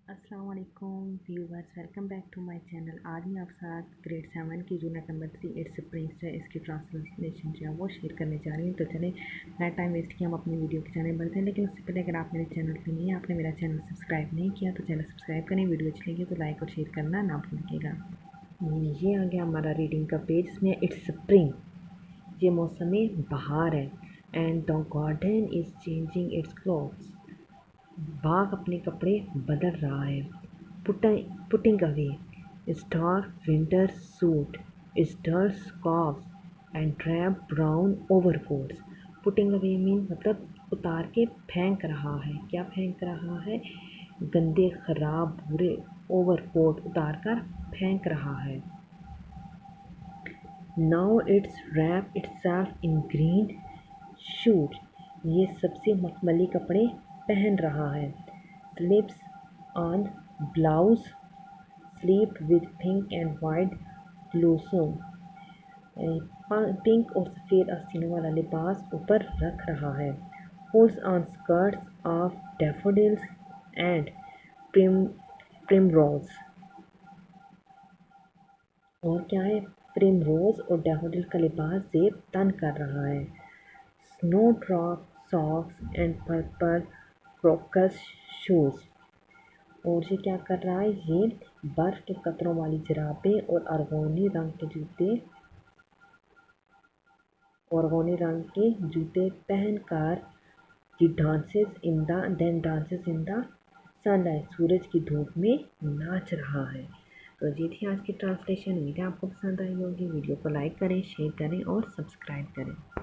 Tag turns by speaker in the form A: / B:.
A: अस्सलाम वालेकुम viewers, welcome back to my channel. आज मैं आप साथ ग्रेड 7 की यूनिट नंबर 3 इट्स प्रिंस है इसकी ट्रांसलेशन जो है वो शेयर करने जा रही हूँ। तो चले ना टाइम वेस्ट किया, हम अपनी वीडियो के चैनल बढ़ते हैं। लेकिन उससे पहले अगर आप मेरे चैनल पे नहीं है, आपने मेरा चैनल सब्सक्राइब नहीं किया तो चैनल सब्सक्राइब करें। वीडियो अच्छी लगी तो लाइक और शेयर करना ना भूलिएगा। ये आ गया हमारा रीडिंग का पेज। इसमें इट्स स्प्रिंग, ये मौसम बहार है। And the garden is changing its clothes, बाग अपने कपड़े बदल रहा है। Putting away star winter suit, star scarf and drape brown overcoats. Putting away mean मतलब उतार के फेंक रहा है। क्या फेंक रहा है? गंदे ख़राब बुरे ओवरकोट उतार कर फेंक रहा है। Now it's wrap itself in green shoot, ये सबसे मखमली कपड़े पहन रहा है। Sleeps on blouse, sleep with pink and white blossom, pink और सफ़ेद आस्तीनों वाला लिबास ऊपर रख रहा है। Holds on skirts of daffodils and primrose, और क्या है? प्रिमरोज और डैफोडिल का लिबास जेब तन कर रहा है। Snow drop socks and purple crocus shoes, और ये क्या कर रहा है? ये बर्फ़ के कतरों वाली जुराबें और अर्गोनी रंग के जूते पहनकर डांसेस इन द सनलाइट, सूरज की धूप में नाच रहा है। तो ये थी आज की ट्रांसलेशन। उम्मीद है आपको पसंद आई होगी। वीडियो को लाइक करें, शेयर करें और सब्सक्राइब करें।